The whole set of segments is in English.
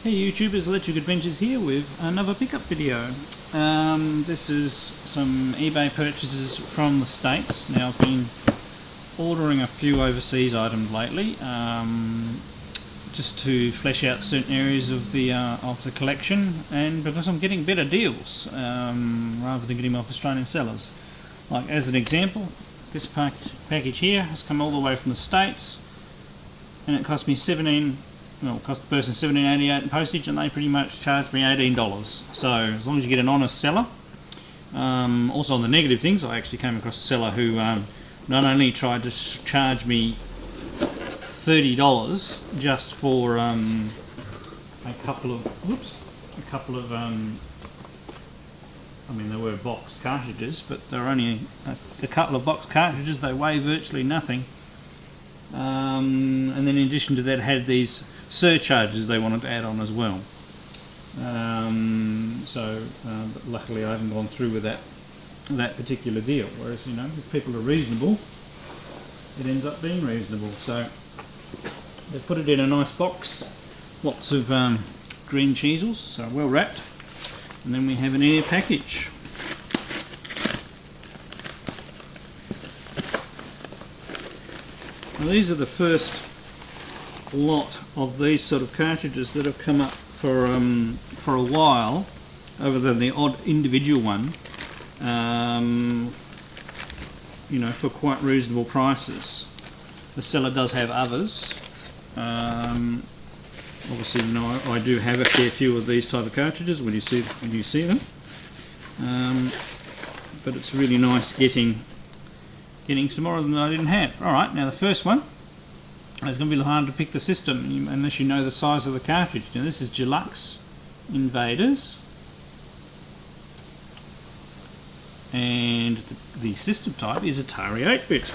Hey YouTubers, Electric Adventures here with another pickup video. This is some eBay purchases from the States. Now I've been ordering a few overseas items lately, just to flesh out certain areas of the collection, and because I'm getting better deals rather than getting them off Australian sellers. Like as an example, this package here has come all the way from the States, and it cost me it cost the person $17.88 in postage, and they pretty much charged me $18. So as long as you get an honest seller. Also on the negative things, I actually came across a seller who not only tried to charge me $30 just for a couple of I mean, they were boxed cartridges, but they're only a couple of boxed cartridges. They weigh virtually nothing. And then in addition to that, had these surcharges they wanted to add on as well. But luckily I haven't gone through with that particular deal. Whereas, you know, if people are reasonable, it ends up being reasonable. So they put it in a nice box, lots of green cheesels, so well wrapped. And then we have an air package. Now these are the first lot of these sort of cartridges that have come up for a while, other than the odd individual one, you know, for quite reasonable prices. The seller does have others. Obviously, you know, I do have a fair few of these type of cartridges when you see them. But it's really nice getting some more of them that I didn't have. Alright, now the first one, it's going to be hard to pick the system unless you know the size of the cartridge. Now this is Deluxe Invaders, and the system type is Atari 8-bit.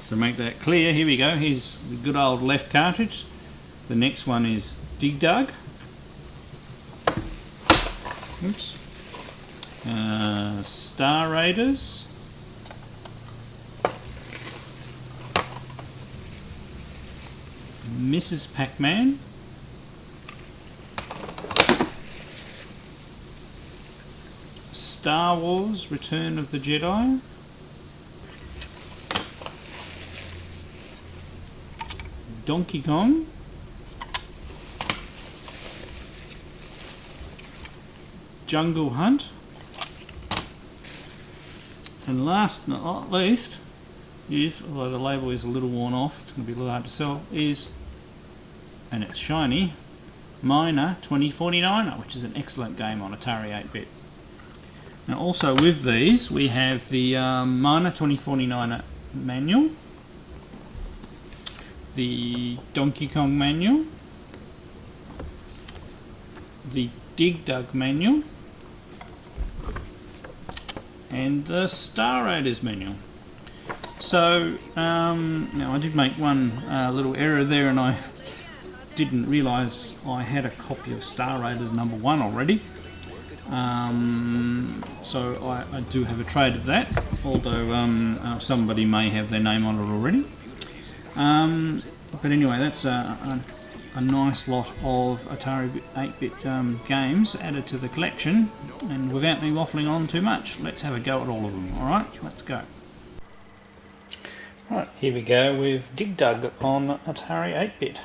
So to make that clear, here we go, here's the good old left cartridge. The next one is Dug. Oops. Star Raiders. Mrs. Pacman. Star Wars Return of the Jedi. Donkey Kong. Jungle Hunt. And last but not least is, although the label is a little worn off, it's going to be a little hard to sell, is, and it's shiny, Miner 2049er, which is an excellent game on Atari 8-bit. Now also with these we have the Miner 2049er manual, the Donkey Kong manual, the Dug manual, and the Star Raiders manual. So now I did make one little error there, and I didn't realise I had a copy of Star Raiders #1 already. So I do have a trade of that, although somebody may have their name on it already. But anyway, that's a nice lot of Atari 8-bit games added to the collection, and without me waffling on too much, let's have a go at all of them. Alright, let's go. Right, here we go with Dug on Atari 8-bit.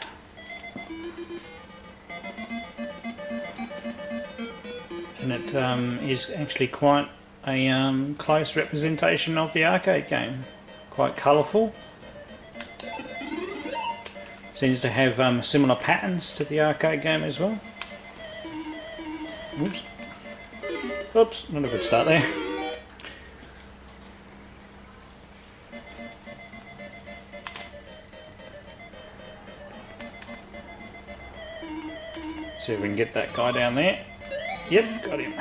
And it is actually quite a close representation of the arcade game. Quite colourful. Seems to have similar patterns to the arcade game as well. Oops. Oops, not a good start there. See if we can get that guy down there. Yep, got him.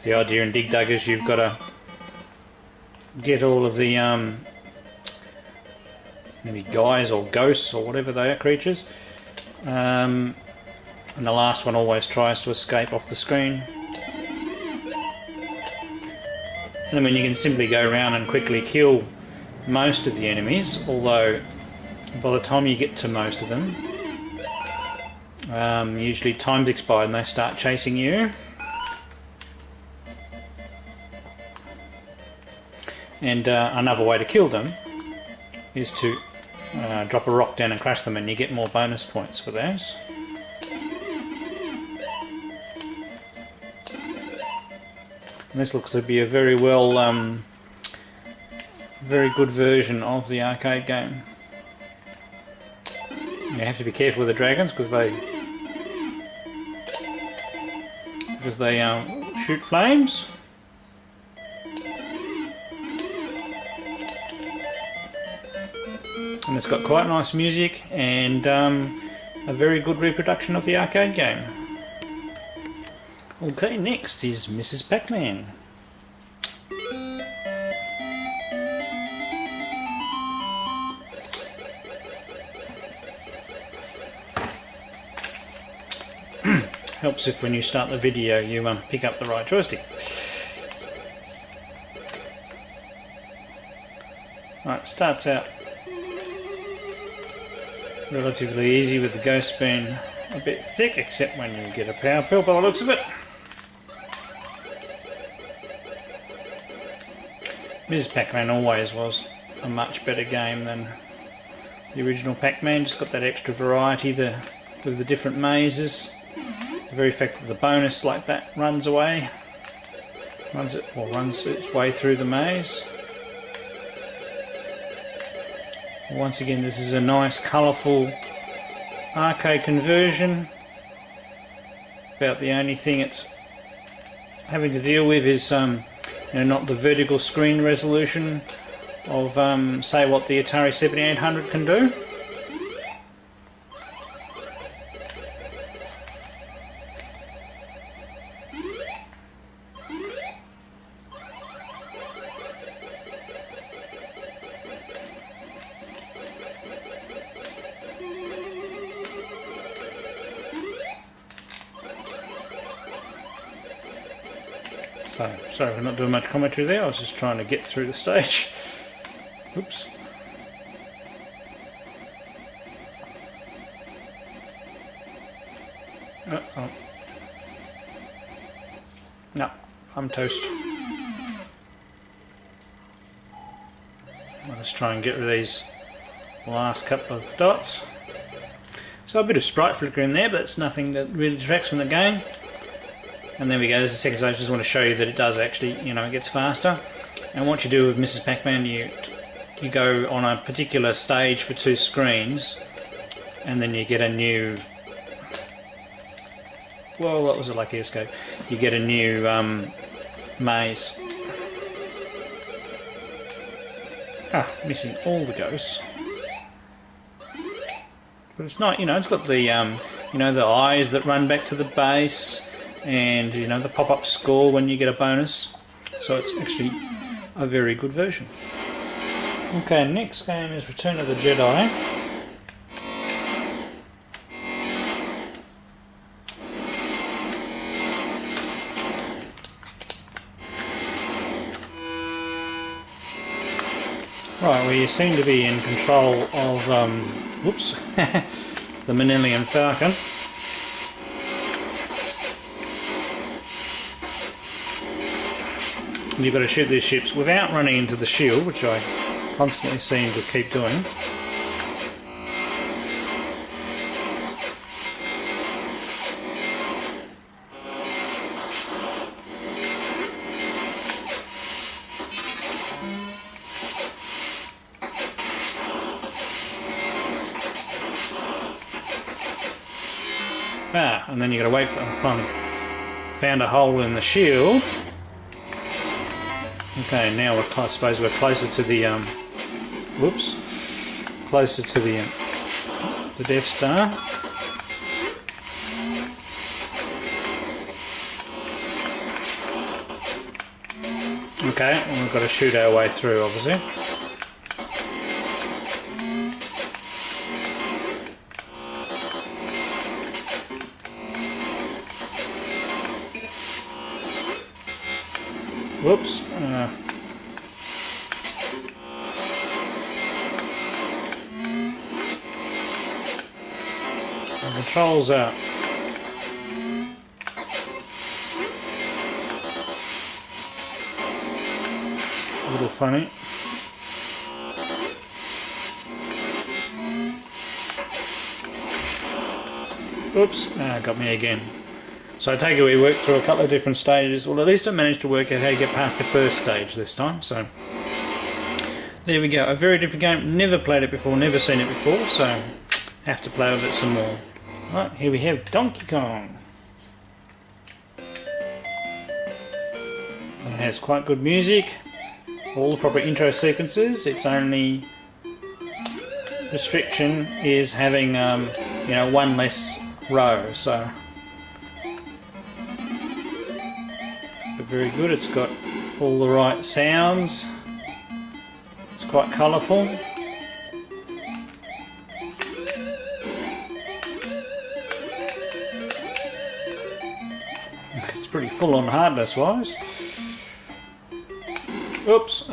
The idea in Dug is you've got to get all of the maybe guys or ghosts or whatever they are, creatures, and the last one always tries to escape off the screen. And I mean, you can simply go around and quickly kill most of the enemies, although by the time you get to most of them, usually time's expired and they start chasing you. And another way to kill them is to drop a rock down and crash them, and you get more bonus points for those. And this looks to be a very good version of the arcade game. You have to be careful with the dragons because they shoot flames. And it's got quite nice music and a very good reproduction of the arcade game. Okay, next is Mrs. Pacman. Helps if when you start the video you pick up the right joystick. Right, starts out relatively easy with the ghost being a bit thick, except when you get a power pill by the looks of it. Mrs. Pacman always was a much better game than the original Pacman. Just got that extra variety with the different mazes. The very fact that the bonus like that runs its way through the maze. Once again, this is a nice colourful arcade conversion. About the only thing it's having to deal with is not the vertical screen resolution of say what the Atari 7800 can do. So, sorry for not doing much commentary there, I was just trying to get through the stage. Oops. Oh. No, I'm toast. I'll just try and get rid of these last couple of dots. So a bit of sprite flicker in there, but it's nothing that really distracts from the game. And there we go, there's the second stage. I just want to show you that it does actually, it gets faster. And what you do with Mrs. Pacman, you go on a particular stage for 2 screens, and then you get a new... Well, that was a lucky escape. You get a new maze. Missing all the ghosts. But it's not, it's got the, the eyes that run back to the base. And the pop-up score when you get a bonus, so it's actually a very good version. Okay, next game is Return of the Jedi. Right, well, you seem to be in control of the Manilian Falcon. You've got to shoot these ships without running into the shield, which I constantly seem to keep doing. And then you've got to wait for found a hole in the shield. Okay, now I suppose we're closer to the closer to the Death Star. Okay, and we've got to shoot our way through, obviously. Whoops. controls are a little funny. Oops, got me again. So I take it we worked through a couple of different stages. Well, at least I managed to work out how to get past the first stage this time. So there we go. A very different game. Never played it before, never seen it before. So have to play with it some more. Right, here we have Donkey Kong. It has quite good music. All the proper intro sequences. Its only restriction is having, you know, one less row. So very good. It's got all the right sounds. It's quite colourful. It's pretty full on hardness wise. Oops.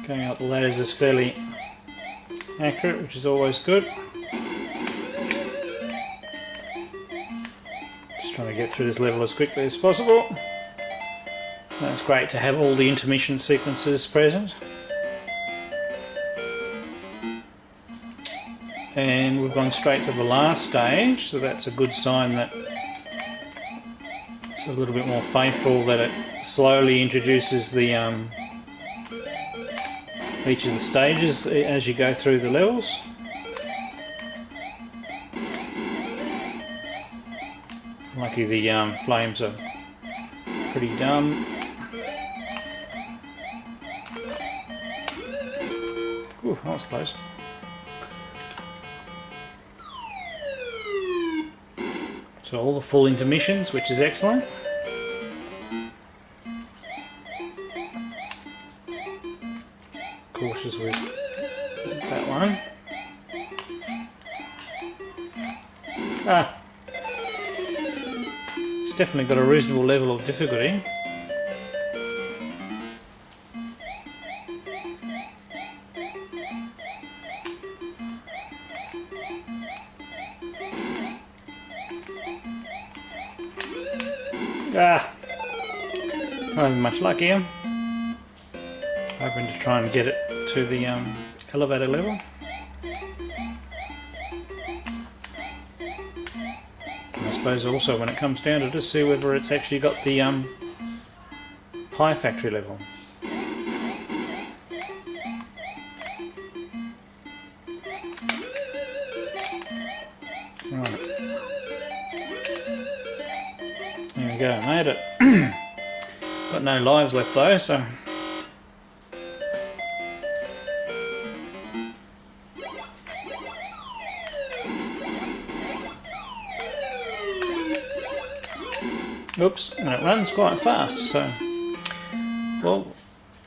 Going up the ladders is fairly accurate, which is always good. Just trying to get through this level as quickly as possible. And it's great to have all the intermission sequences present. And we've gone straight to the last stage, so that's a good sign that it's a little bit more faithful, that it slowly introduces the each of the stages as you go through the levels. Lucky the flames are pretty dumb. Ooh, that was close. So all the full intermissions, which is excellent. Cautious with that one. It's definitely got a reasonable level of difficulty. Not having much luck here. Hoping to try and get it to the elevator level. And I suppose also when it comes down to just see whether it's actually got the pie factory level. Right. There we go, made it. Got no lives left though, so oops, and it runs quite fast, so well,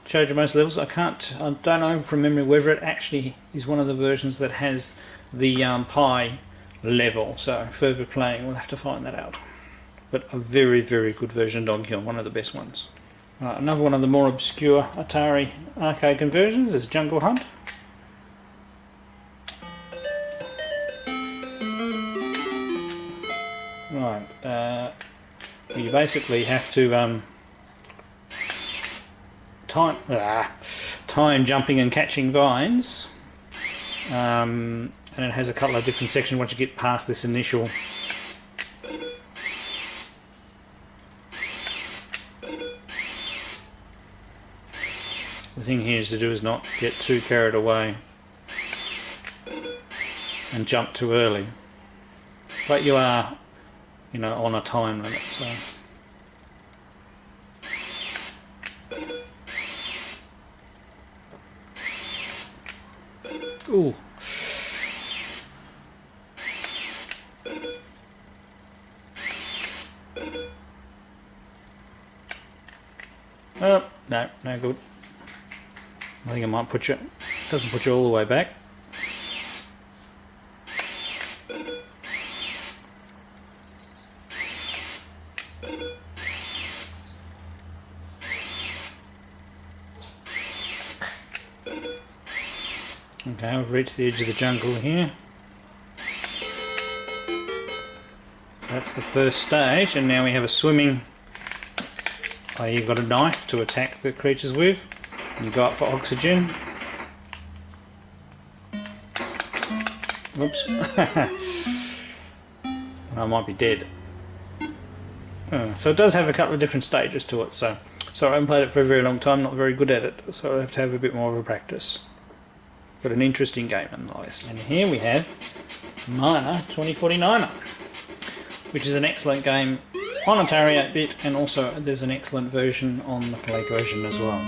showed you most levels. I don't know from memory whether it actually is one of the versions that has the pie level, so further playing we'll have to find that out. But a very, very good version of Donkey Kong, one of the best ones. Right, another one of the more obscure Atari arcade conversions is Jungle Hunt. Right, you basically have to time jumping and catching vines, and it has a couple of different sections once you get past this initial the thing here is to do is not get too carried away and jump too early, but you are, you know, on a time limit, so ooh. Oh, no good. I think I might put you, doesn't put you all the way back. Okay, I've reached the edge of the jungle here. That's the first stage, and now we have a swimming. Oh, you've got a knife to attack the creatures with. You go up for oxygen. Oops. I might be dead. So it does have a couple of different stages to it. So I haven't played it for a very long time, not very good at it, so I have to have a bit more of a practice. But an interesting game nonetheless. And here we have Miner 2049er, which is an excellent game on Atari 8-bit, and also there's an excellent version on the ColecoVision as well.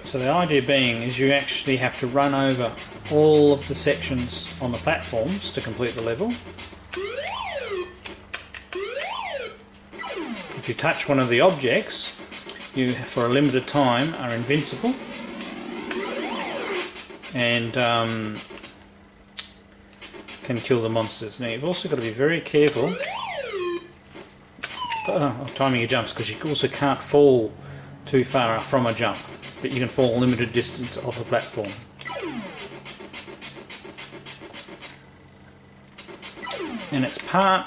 So the idea being is you actually have to run over all of the sections on the platforms to complete the level. If you touch one of the objects, you for a limited time are invincible, and can kill the monsters. Now you've also got to be very careful of timing your jumps, because you also can't fall too far from a jump, but you can fall a limited distance off a platform. And it's part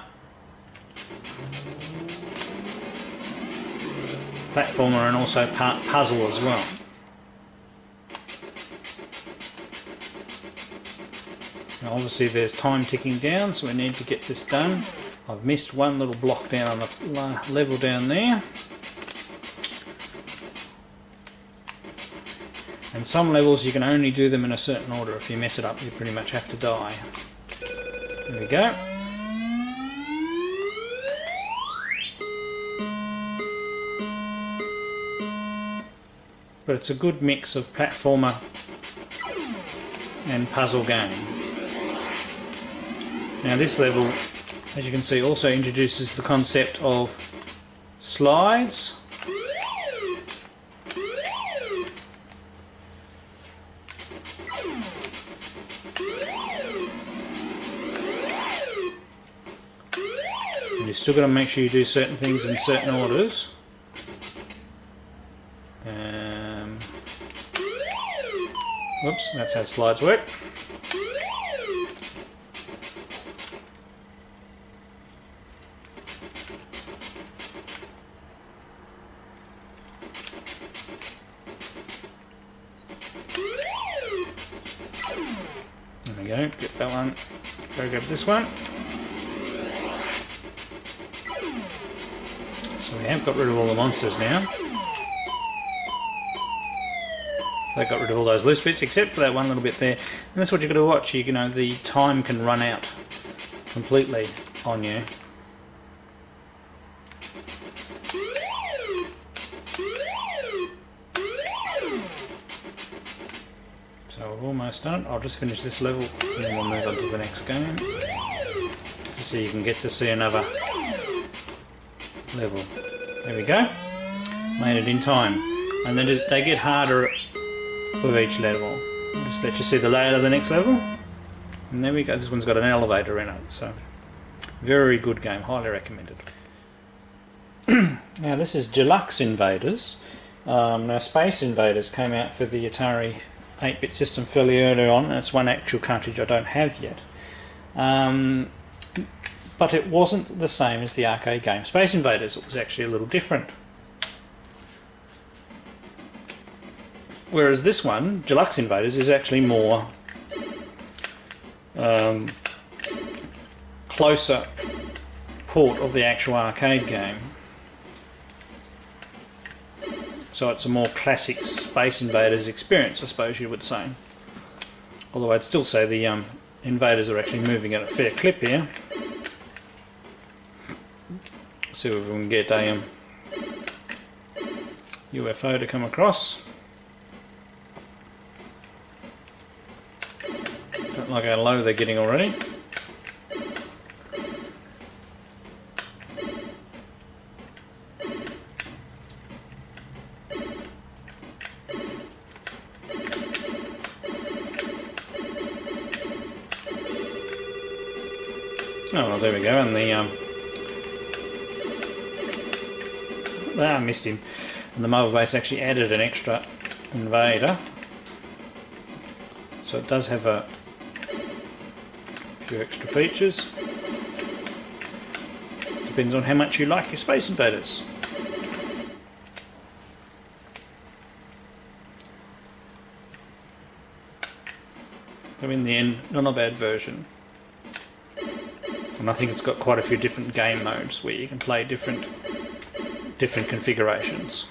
platformer and also part puzzle as well. Now obviously there's time ticking down, so we need to get this done. I've missed one little block down on the level down there. And some levels you can only do them in a certain order. If you mess it up, you pretty much have to die. There we go. But it's a good mix of platformer and puzzle game. Now this level, as you can see, also introduces the concept of slides. And you've still got to make sure you do certain things in certain orders. Whoops, that's how slides work. There we go, get that one. Go grab this one. So we have got rid of all the monsters now. They got rid of all those loose bits, except for that one little bit there. And that's what you've got to watch. You know, the time can run out completely on you. So we're almost done. I'll just finish this level and then we'll move on to the next game. Just so you can get to see another level. There we go. Made it in time. And then they get harder with each level. I'll just let you see the layout of the next level. And there we go. This one's got an elevator in it. So very good game. Highly recommended. Now this is Deluxe Invaders. Now Space Invaders came out for the Atari 8-bit system fairly early on, and it's one actual cartridge I don't have yet. But it wasn't the same as the arcade game. Space Invaders was actually a little different. Whereas this one, Deluxe Invaders, is actually more closer port of the actual arcade game. So it's a more classic Space Invaders experience, I suppose you would say. Although I'd still say the invaders are actually moving at a fair clip here. See if we can get a UFO to come across. Don't like how low they're getting already. Oh, well, there we go, and the I missed him. And the mobile base actually added an extra invader, so it does have a few extra features. Depends on how much you like your Space Invaders. So in the end, not a bad version. And I think it's got quite a few different game modes where you can play different configurations.